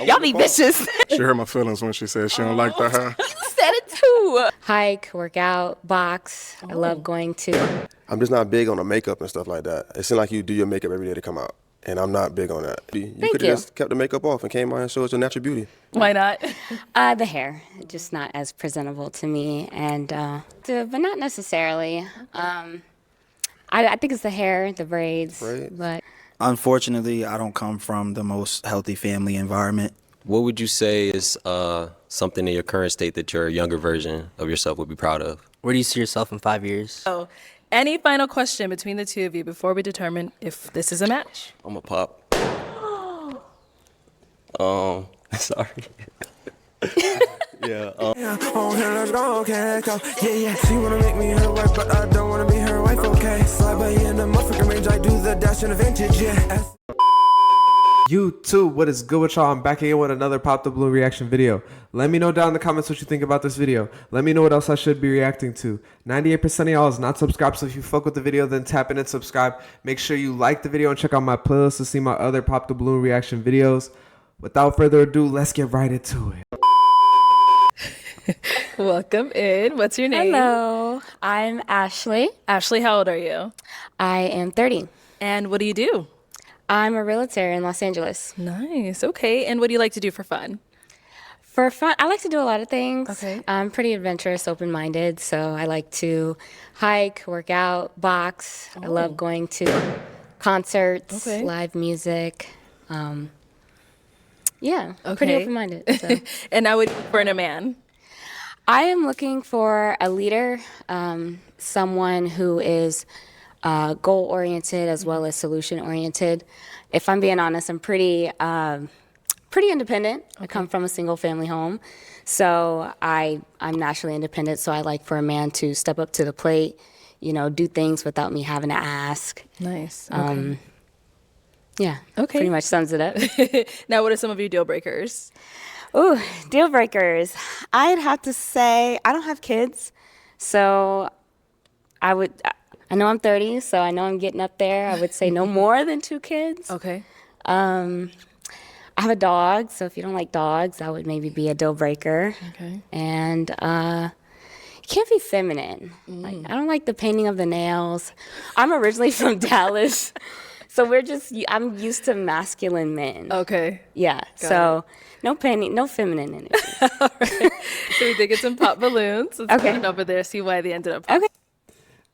Y'all be vicious. She hurt my feelings when she said she don't like that hair. You said it too. Hike, work out, box. I love going to. I'm just not big on the makeup and stuff like that. It seems like you do your makeup every day to come out, and I'm not big on that. You could have just kept the makeup off and came out and showed us your natural beauty. Why not? The hair, just not as presentable to me, and but not necessarily. I think it's the hair, the braids. But unfortunately, I don't come from the most healthy family environment. What would you say is something in your current state that your younger version of yourself would be proud of? Where do you see yourself in 5 years? So, any final question between the two of you before we determine if this is a match? I'm a pop. Sorry. Yeah. Let's go, okay, go. Yeah. She wanna make me her wife, but I don't wanna be her wife, okay. Slide by in the motherfucking range, I do the dash in the vintage, yeah. YouTube, what is good with y'all? I'm back again with another Pop the Balloon reaction video. Let me know down in the comments what you think about this video. Let me know what else I should be reacting to. 98% of y'all is not subscribed, so if you fuck with the video, then tap in and subscribe. Make sure you like the video and check out my playlist to see my other Pop the Balloon reaction videos. Without further ado, let's get right into it. Welcome in. What's your name? Hello, I'm Ashley. Ashley, how old are you? I am 30. And what do you do? I'm a realtor in Los Angeles. Nice. Okay. And what do you like to do for fun? For fun, I like to do a lot of things. Okay. I'm pretty adventurous, open-minded, so I like to hike, work out, box. I love going to concerts, live music. Yeah, pretty open-minded. So. And now what for in a man? I am looking for a leader, someone who is goal-oriented as well as solution-oriented. If I'm being honest, I'm pretty independent. I come from a single-family home, so I'm naturally independent. So I like for a man to step up to the plate, do things without me having to ask. Nice. Yeah. Okay. Pretty much sums it up. Now, what are some of your deal breakers? Ooh, deal breakers. I'd have to say I don't have kids, so I know I'm 30, so I know I'm getting up there. I would say no more than 2 kids. Okay. I have a dog, so if you don't like dogs, that would maybe be a deal breaker. Okay. And you can't be feminine. Like, I don't like the painting of the nails. I'm originally from Dallas, so I'm used to masculine men. Okay. Yeah. So no painting, no feminine energy. All right. So we did get some pop balloons. Let's put it over there, see why they ended up. Okay.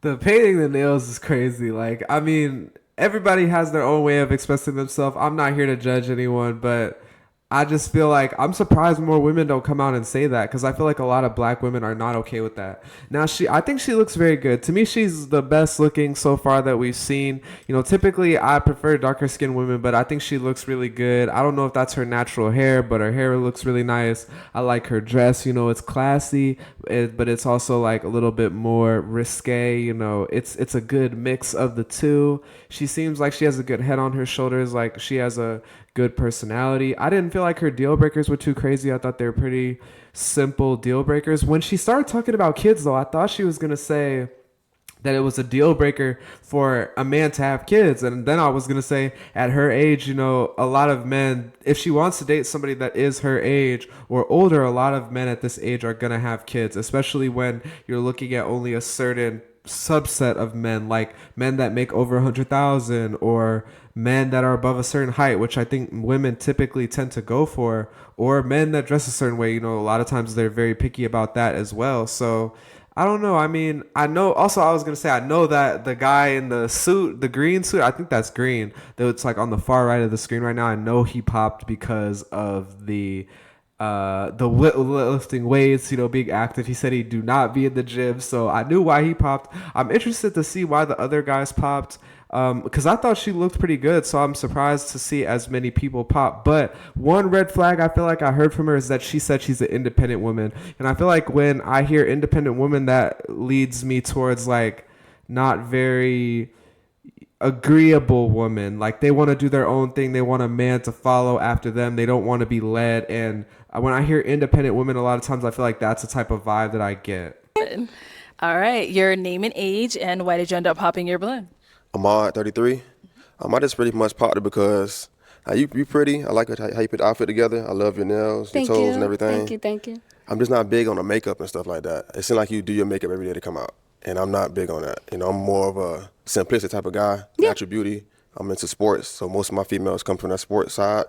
The painting the nails is crazy. Like, I mean, everybody has their own way of expressing themselves. I'm not here to judge anyone, but I just feel like I'm surprised more women don't come out and say that, because I feel like a lot of black women are not okay with that. Now, I think she looks very good. To me, she's the best looking so far that we've seen. Typically I prefer darker skinned women, but I think she looks really good. I don't know if that's her natural hair, but her hair looks really nice. I like her dress. It's classy, but it's also like a little bit more risque. It's a good mix of the two. She seems like she has a good head on her shoulders. Like, she has a good personality. I didn't feel like her deal breakers were too crazy. I thought they were pretty simple deal breakers. When she started talking about kids, though, I thought she was going to say that it was a deal breaker for a man to have kids. And then I was going to say, at her age, a lot of men, if she wants to date somebody that is her age or older, a lot of men at this age are going to have kids, especially when you're looking at only a certain subset of men, like men that make over 100,000 or men that are above a certain height, which I think women typically tend to go for, or men that dress a certain way. A lot of times they're very picky about that as well. So I don't know. I mean, I know also, I was going to say, I know that the guy in the suit, the green suit, I think that's green, though it's like on the far right of the screen right now. I know he popped because of the lifting weights, being active. He said he do not be in the gym, so I knew why he popped. I'm interested to see why the other guys popped, because I thought she looked pretty good, so I'm surprised to see as many people pop. But one red flag I feel like I heard from her is that she said she's an independent woman, and I feel like when I hear independent woman, that leads me towards like not very agreeable woman. Like, they want to do their own thing. They want a man to follow after them. They don't want to be led. And when I hear independent women, a lot of times I feel like that's the type of vibe that I get. All right. Your name and age, and why did you end up popping your balloon? I'm 33. I just pretty much popped it because You pretty. I like how you put the outfit together. I love your nails, your Thank toes, you. and everything. Thank you. Thank you. I'm just not big on the makeup and stuff like that. It seems like you do your makeup every day to come out, and I'm not big on that. You know, I'm more of a simplistic type of guy, natural beauty. I'm into sports, so most of my females come from that sports side,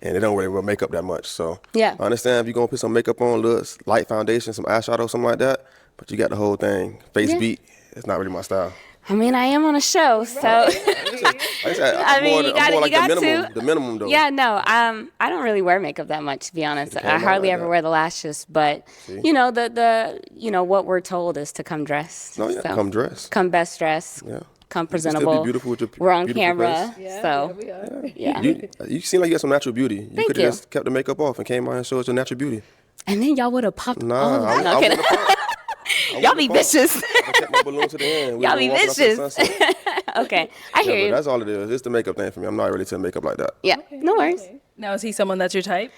and they don't really wear makeup that much. So Yeah. I understand if you're gonna put some makeup on, looks, light foundation, some eyeshadow, something like that, but you got the whole thing, face beat. It's not really my style. I mean, I am on a show, so I mean, you got to. The minimum though. Yeah, no, I don't really wear makeup that much, to be honest. I hardly ever wear the lashes, but you know, the what we're told is to come dressed. No, yeah, so. come dressed. Come best dressed. Yeah. Come You can still presentable. be beautiful with your We're on beautiful camera, face. so we are. yeah. You seem like you got some natural beauty. You Thank could you. have just kept the makeup off and came out and showed us your natural beauty. And then y'all would have popped all Nah, of I, that. I, No, kidding. Y'all Be vicious. I kept my balloon to the end. We Y'all were be walking off to the vicious. sunset. Okay, I Yeah, hear but you. that's all it is. It's the makeup thing for me. I'm not really to makeup like that. Yeah, no worries. Now, is he someone that's your type?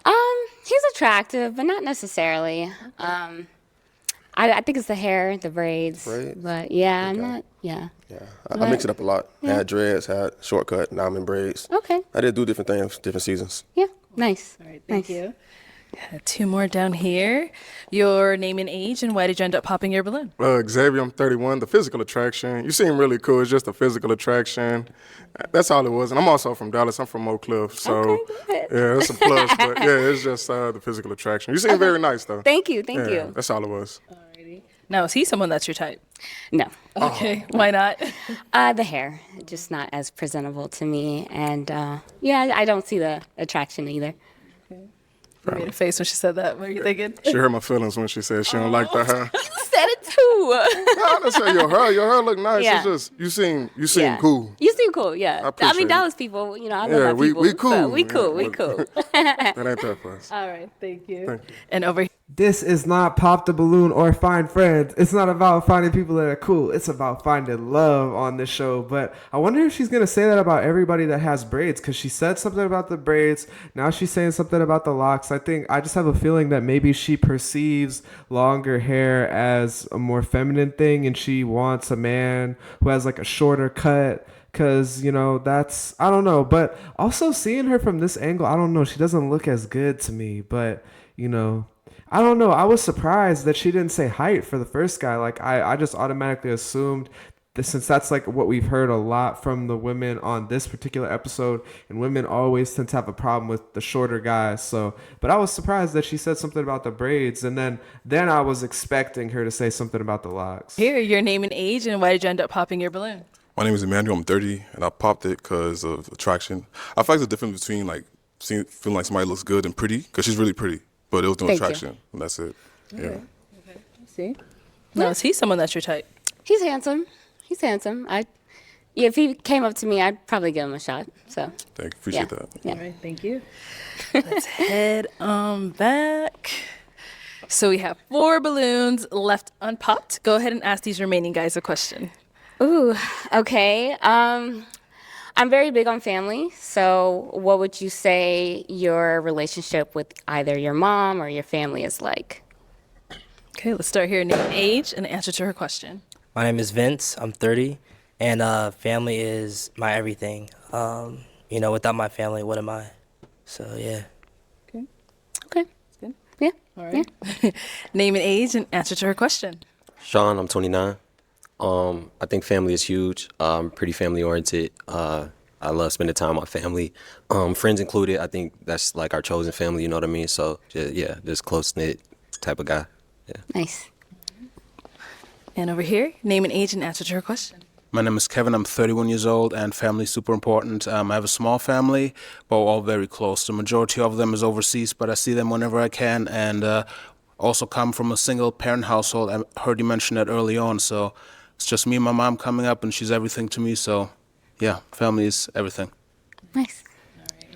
He's attractive, but not necessarily. I think it's the hair, the braids. Braids? But yeah, I'm not. Yeah. Yeah, I mix it up a lot. Had dreads, had shortcut, now I'm in braids. Okay. I did do different things, different seasons. Yeah. Nice. All right, thank you. 2 more down here. Your name and age, and why did you end up popping your balloon? Xavier, I'm 31. The physical attraction. You seem really cool. It's just the physical attraction. That's all it was. And I'm also from Dallas. I'm from Oak Cliff. So, Okay, go ahead. yeah, that's a plus. But, yeah, it's just the physical attraction. You seem very nice, though. Thank you. Thank Yeah, you. that's all it was. Now, is he someone that's your type? No. Okay, why not? The hair, just not as presentable to me. And yeah, I don't see the attraction either. You made a face when she said that. What are you thinking? She hurt my feelings when she said she don't like the hair. You said it too. No, I didn't say your hair. Your hair look nice. Yeah. It's just you seem Yeah. cool. You seem cool, yeah. I appreciate mean, it. Dallas people, I love Yeah, my we people. cool. So we Yeah, cool. We we- cool. That ain't that for us. All right, thank you. Thank you. And over This is not pop the balloon or find friends. It's not about finding people that are cool. It's about finding love on this show. But I wonder if she's going to say that about everybody that has braids, because she said something about the braids. Now she's saying something about the locks. I just have a feeling that maybe she perceives longer hair as a more feminine thing, and she wants a man who has like a shorter cut. Because, that's, I don't know. But also seeing her from this angle, I don't know. She doesn't look as good to me. But, I don't know. I was surprised that she didn't say height for the first guy. Like, I just automatically assumed that since that's like what we've heard a lot from the women on this particular episode, and women always tend to have a problem with the shorter guys. So, but I was surprised that she said something about the braids, and then I was expecting her to say something about the locks. here, your name and age, and why did you end up popping your balloon? My name is Emmanuel. I'm 30, and I popped it because of attraction. I feel like the difference between feeling like somebody looks good and pretty, because she's really pretty, but it was no Thank you. attraction, and that's it. Yeah. See? Now, is he someone that's your type? He's handsome. If he came up to me, I'd probably give him a shot. So Thank you. Appreciate yeah. that. Yeah. All right, thank you. Let's head on back. So we have 4 balloons left unpopped. Go ahead and ask these remaining guys a question. Ooh, okay. I'm very big on family. So what would you say your relationship with either your mom or your family is like? Okay, let's start here. Name, age, and answer to her question. My name is Vince. I'm 30, and family is my everything. Without my family, what am I? So yeah. Okay. Good. Yeah. All right. Name and age, and answer to her question. Sean, I'm 29. I think family is huge. I'm pretty family oriented. I love spending time with my family, friends included. I think that's like our chosen family. You know what I mean? So yeah, just close knit type of guy. Yeah. Nice. And over here, name and age, and answer to her question. My name is Kevin. I'm 31 years old, and family is super important. I have a small family, but we're all very close. The majority of them is overseas, but I see them whenever I can, and also come from a single-parent household. I heard you mention that early on, so it's just me and my mom coming up, and she's everything to me. So, yeah, family is everything. Nice.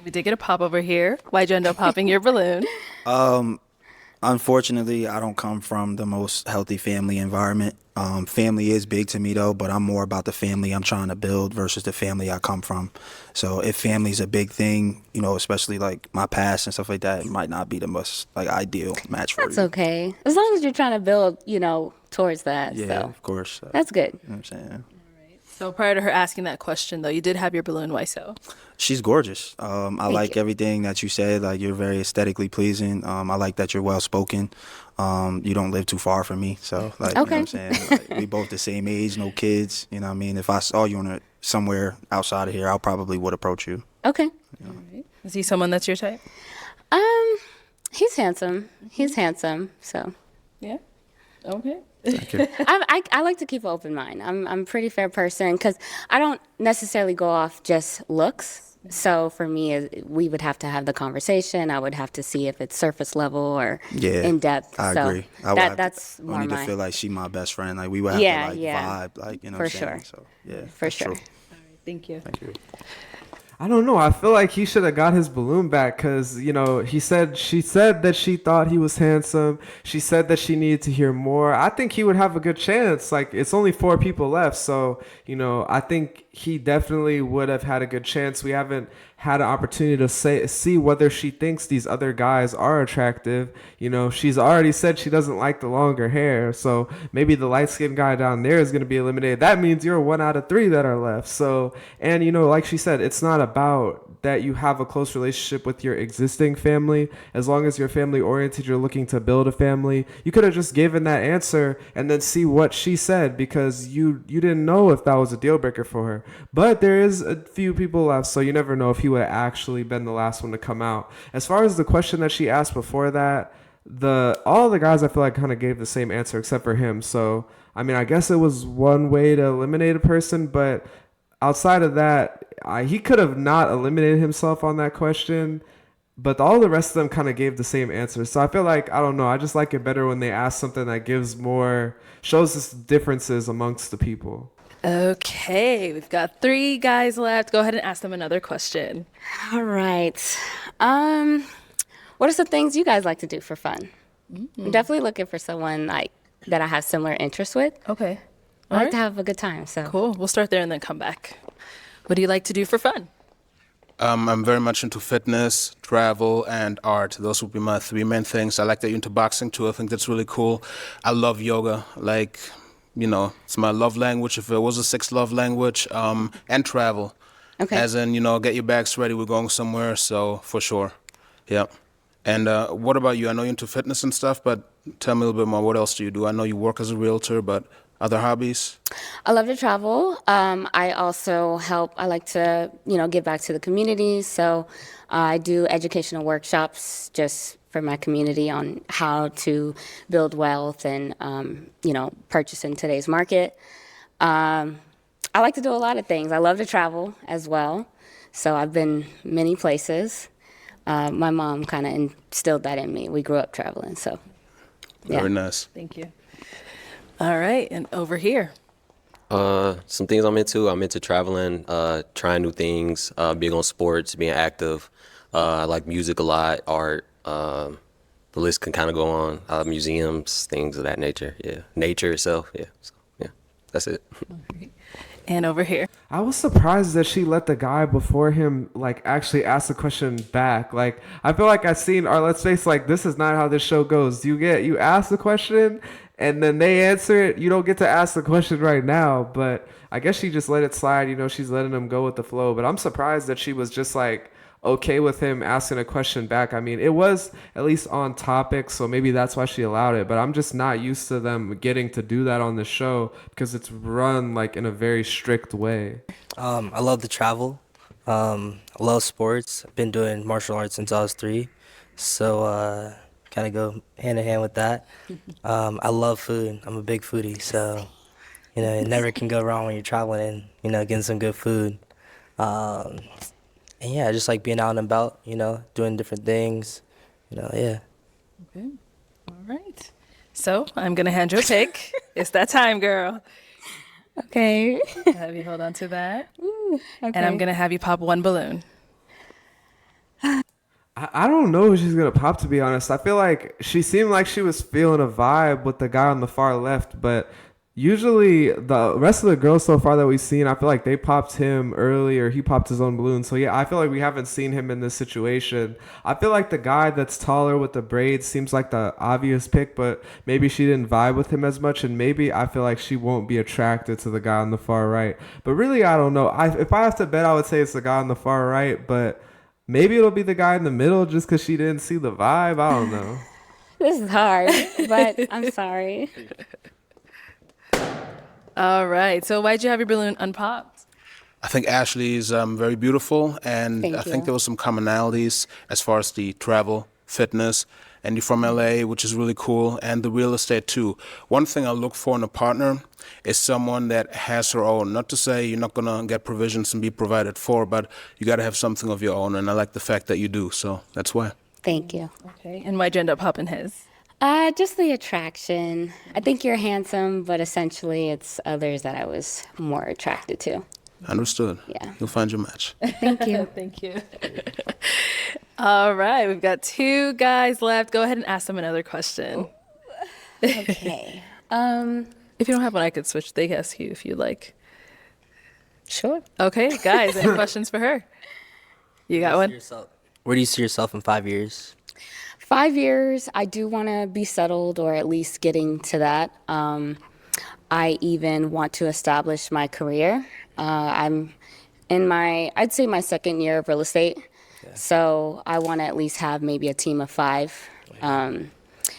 We did get a pop over here. Why'd you end up popping your balloon? Unfortunately, I don't come from the most healthy family environment. Family is big to me, though, but I'm more about the family I'm trying to build versus the family I come from. So if family's a big thing, especially like my past and stuff like that, it might not be the most ideal match for That's you. okay. As long as you're trying to build, towards that. Yeah, So of course. that's good. You know what I'm saying? So prior to her asking that question, though, you did have your balloon. Why so? She's gorgeous. I like you. everything that you said. Like, you're very aesthetically pleasing. I like that you're well spoken. You don't live too far from me, so like, you know what I'm saying. Like, we both the same age, no kids. You know what I mean. If I saw you somewhere outside of here, I probably would approach you. Okay. Is he someone that's your type? He's handsome. He's handsome. So Yeah. Okay. Thank you. I like to keep an open mind. I'm a pretty fair person because I don't necessarily go off just looks. So for me, we would have to have the conversation. I would have to see if it's surface level or Yeah, in depth. I so agree. I would have that's to, more need to my feel like she my best friend. Like, we would have Yeah, to like yeah. vibe. Like, you know For what I'm saying? sure. So yeah, for that's sure. true. Thank you. Thank you. I don't know. I feel like he should have got his balloon back because, she said that she thought he was handsome. She said that she needed to hear more. I think he would have a good chance. Like, it's only 4 people left. So, I think he definitely would have had a good chance. We haven't had an opportunity to see whether she thinks these other guys are attractive. She's already said she doesn't like the longer hair. So maybe the light-skinned guy down there is going to be eliminated. That means you're 1 out of 3 that are left. So, and like she said, it's not about that you have a close relationship with your existing family. As long as you're family oriented, you're looking to build a family. You could have just given that answer and then see what she said, because you didn't know if that was a deal breaker for her. But there is a few people left, so you never know if he would have actually been the last one to come out. As far as the question that she asked before that, all the guys I feel like kind of gave the same answer except for him. So I guess it was one way to eliminate a person, but outside of that, he could have not eliminated himself on that question, but all the rest of them kind of gave the same answer. So I feel like, I don't know, I just like it better when they ask something that shows us differences amongst the people. Okay, we've got 3 guys left. Go ahead and ask them another question. All right. What are some things you guys like to do for fun? I'm definitely looking for someone like that I have similar interests with. Okay. I like to have a good time. So Cool. We'll start there and then come back. What do you like to do for fun? I'm very much into fitness, travel, and art. Those would be my 3 main things. I like that you're into boxing too. I think that's really cool. I love yoga. Like, it's my love language. If it was a 6th love language, and travel. Okay. As in, get your bags ready. We're going somewhere. So for sure. Yeah. And what about you? I know you're into fitness and stuff, but tell me a little bit more. What else do you do? I know you work as a realtor, but other hobbies? I love to travel. I also help. I like to, give back to the community. So I do educational workshops just for my community on how to build wealth and, purchase in today's market. I like to do a lot of things. I love to travel as well. So I've been many places. My mom kind of instilled that in me. We grew up traveling, so yeah. Very nice. Thank you. All right, and over here. Some things I'm into traveling, trying new things, being on sports, being active. I like music a lot, art. The list can kind of go on. Museums, things of that nature. Yeah, nature itself. Yeah, so, yeah, that's it. And over here. I was surprised that she let the guy before him actually ask the question back. I feel like I've seen Let's Face, this is not how this show goes. You ask the question and then they answer it. You don't get to ask the question right now, but I guess she just let it slide. She's letting him go with the flow. But I'm surprised that she was just okay with him asking a question back. It was at least on topic, so maybe that's why she allowed it. But I'm just not used to them getting to do that on the show because it's run in a very strict way. I love to travel. I love sports. I've been doing martial arts since I was 3, so kind of go hand in hand with that. I love food. I'm a big foodie, so it never can go wrong when you're traveling and getting some good food. And yeah, I just like being out and about, doing different things, yeah. Okay. All right. So I'm going to hand you a pick. It's that time, girl. Okay. Have you hold on to that. Ooh, okay. And I'm going to have you pop 1 balloon. I don't know who she's going to pop, to be honest. I feel like she seemed like she was feeling a vibe with the guy on the far left, but Usually, the rest of the girls so far that we've seen, I feel like they popped him early or he popped his own balloon. So, yeah, I feel like we haven't seen him in this situation. I feel like the guy that's taller with the braids seems like the obvious pick, but maybe she didn't vibe with him as much. And maybe I feel like she won't be attracted to the guy on the far right. But really, I don't know. If I have to bet, I would say it's the guy on the far right. But maybe it'll be the guy in the middle just because she didn't see the vibe. I don't know. This is hard, but I'm sorry. All right. So why'd you have your balloon unpopped? I think Ashley is very beautiful, and Thank I think you. there was some commonalities as far as the travel, fitness, and you're from LA, which is really cool, and the real estate too. One thing I look for in a partner is someone that has her own. Not to say you're not gonna get provisions and be provided for, but you gotta have something of your own, and I like the fact that you do. So that's why. Thank you. Okay. And why'd you end up popping his? Just the attraction. I think you're handsome, but essentially it's others that I was more attracted to. Understood. Yeah. You'll find your match. Thank you. Thank you. All right. We've got 2 guys left. Go ahead and ask them another question. Okay. If you don't have one, I could switch. They ask you if you like. Sure. Okay, guys, any questions for her? You got one? Where do you see yourself in 5 years? 5 years, I do want to be settled or at least getting to that. I even want to establish my career. I'm in I'd say my second year of real estate. Yeah. So I want to at least have maybe a team of 5. And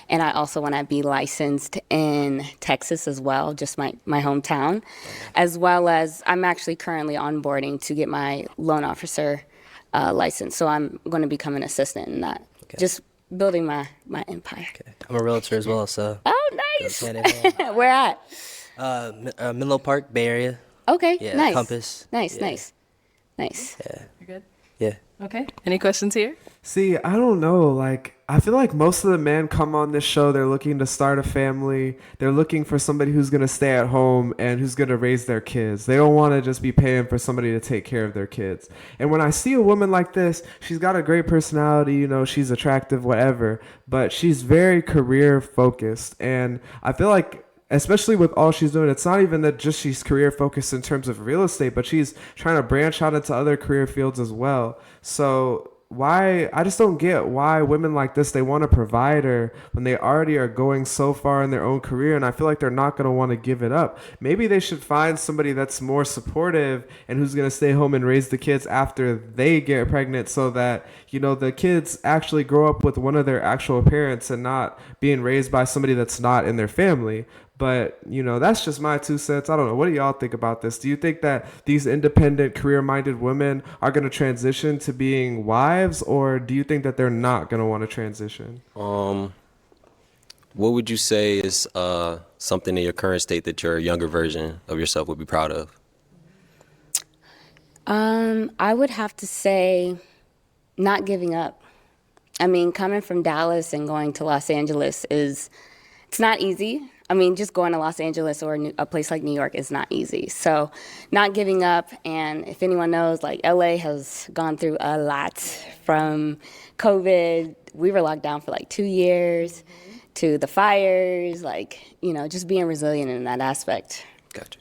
I also want to be licensed in Texas as well, just my hometown, as well as I'm actually currently onboarding to get my loan officer license. So I'm going to become an assistant in that. Okay. Just building my empire. Okay. I'm a realtor as well, so. Oh, nice. Where at? Menlo Park, Bay Area. Okay, Yeah, nice. Compass. Nice, Yeah. nice. Yeah. You're good? Yeah. Okay. Any questions here? See, I don't know. Like, I feel like most of the men come on this show, they're looking to start a family. They're looking for somebody who's going to stay at home and who's going to raise their kids. They don't want to just be paying for somebody to take care of their kids. And when I see a woman like this, she's got a great personality, you know, she's attractive, whatever, but she's very career focused. And I feel like, especially with all she's doing, it's not even that just she's career focused in terms of real estate, but she's trying to branch out into other career fields as well. So I just don't get why women like this, they want a provider when they already are going so far in their own career, and I feel like they're not going to want to give it up. Maybe they should find somebody that's more supportive and who's going to stay home and raise the kids after they get pregnant, so that, you know, the kids actually grow up with one of their actual parents and not being raised by somebody that's not in their family. But, you know, that's just my 2 cents. I don't know. What do y'all think about this? Do you think that these independent, career-minded women are going to transition to being wives, or do you think that they're not going to want to transition? What would you say is something in your current state that your younger version of yourself would be proud of? I would have to say not giving up. I mean, coming from Dallas and going to Los Angeles it's not easy. I mean, just going to Los Angeles or a place like New York is not easy. So not giving up. And if anyone knows, like, LA has gone through a lot from COVID. We were locked down for like 2 years to the fires, like, you know, just being resilient in that aspect. Gotcha.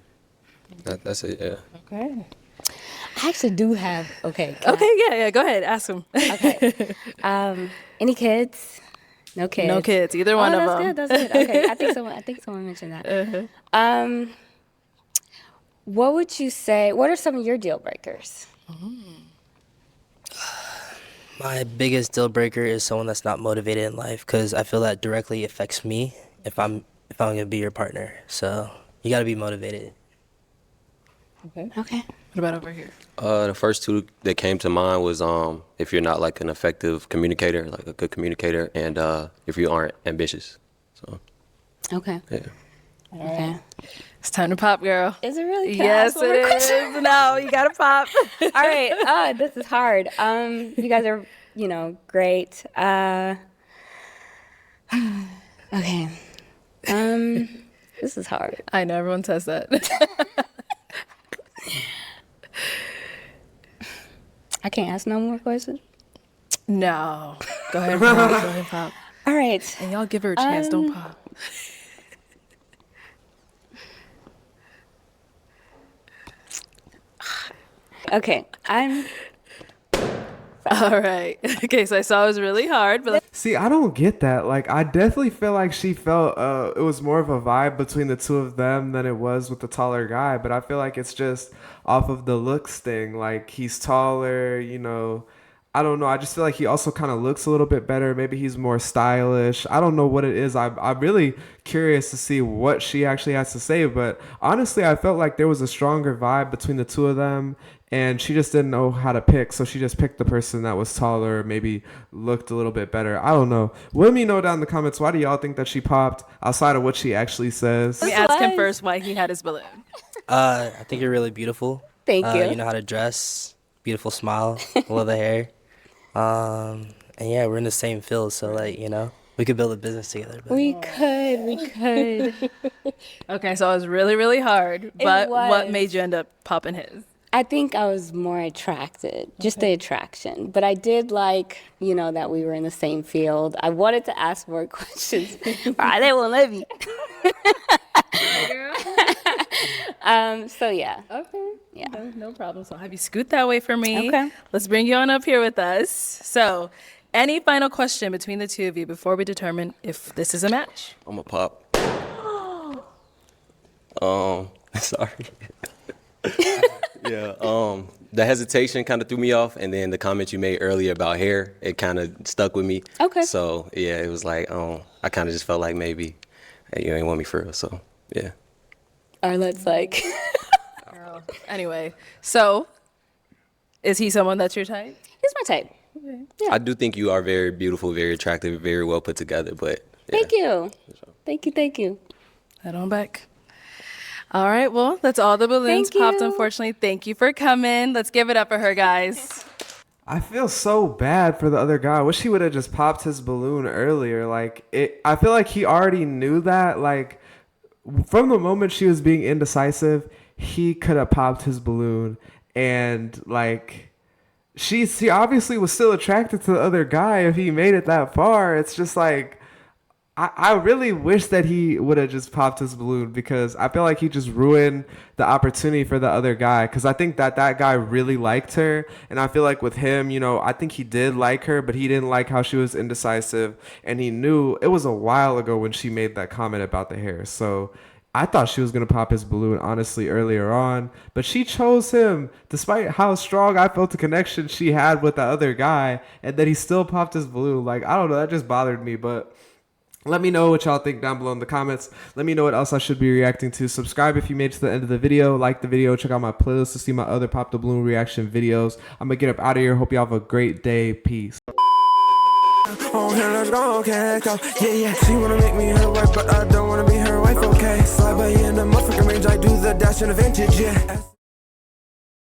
That's it, yeah. Okay. I actually do have, okay. Yeah, go ahead. Ask them. Okay. Any kids? No kids. No kids. Either one of them. That's good. Okay, I think someone mentioned that. What would you say? What are some of your deal breakers? My biggest deal breaker is someone that's not motivated in life, because I feel that directly affects me if I'm gonna be your partner. So you gotta be motivated. Okay. What about over here? The first 2 that came to mind was if you're not like an effective communicator, like a good communicator, and if you aren't ambitious. So. Okay. Yeah. Okay. It's time to pop, girl. Is it really? Yes, it is. No, you gotta pop. All right. This is hard. You guys are, you know, great. Okay. This is hard. I know everyone says that. I can't ask no more questions. No. Go ahead, pop. Go ahead, pop. All right. And y'all give her a chance. Don't pop. Okay, I'm. All right. Okay, so I saw it was really hard, but See, I don't get that. Like, I definitely feel like she felt it was more of a vibe between the two of them than it was with the taller guy. But I feel like it's just off of the looks thing. Like, he's taller, you know. I don't know. I just feel like he also kind of looks a little bit better. Maybe he's more stylish. I don't know what it is. I'm really curious to see what she actually has to say. But honestly, I felt like there was a stronger vibe between the two of them. And she just didn't know how to pick. So she just picked the person that was taller, maybe looked a little bit better. I don't know. Let me know down in the comments, why do y'all think that she popped outside of what she actually says? let me ask him first why he had his balloon. I think you're really beautiful. Thank you. You know how to dress, beautiful smile, love the hair. And yeah, we're in the same field, so like, you know, we could build a business together. But. We could. Okay, so it was really, really hard. But what was. made you end up popping his? I think I was more attracted, just the attraction. But I did like, you know, that we were in the same field. I wanted to ask more questions, but they won't let me. So yeah. Okay. Yeah. No problem. So I'll have you scoot that way for me. Okay. Let's bring you on up here with us. So, any final question between the two of you before we determine if this is a match? I'm a pop. Sorry. Yeah. The hesitation kind of threw me off, and then the comment you made earlier about hair, it kind of stuck with me. Okay. So yeah, it was like, I kind of just felt like maybe hey, you ain't want me for real. So yeah. Or let's like. Anyway, so is he someone that's your type? He's my type. Yeah. I do think you are very beautiful, very attractive, very well put together. But yeah. Thank you. Thank you. Head on back. All right, well, that's all the balloons Thank popped, you. unfortunately. Thank you for coming. Let's give it up for her, guys. I feel so bad for the other guy. I wish he would have just popped his balloon earlier. I feel like he already knew that. Like, from the moment she was being indecisive, he could have popped his balloon. And, like, she obviously was still attracted to the other guy if he made it that far. It's just like, I really wish that he would have just popped his balloon, because I feel like he just ruined the opportunity for the other guy. Because I think that guy really liked her. And I feel like with him, you know, I think he did like her, but he didn't like how she was indecisive. And he knew it was a while ago when she made that comment about the hair. So I thought she was going to pop his balloon, honestly, earlier on. But she chose him, despite how strong I felt the connection she had with the other guy. And then he still popped his balloon. Like, I don't know. That just bothered me. But let me know what y'all think down below in the comments. Let me know what else I should be reacting to. Subscribe if you made it to the end of the video. Like the video. Check out my playlist to see my other Pop the Balloon reaction videos. I'm going to get up out of here. Hope y'all have a great day. Peace. Oh, here, let's go, okay, let's go. Yeah. She wanna make me her wife, but I don't wanna be her wife, okay. Slide by in the motherfucking range, I do the dash in a vintage, yeah.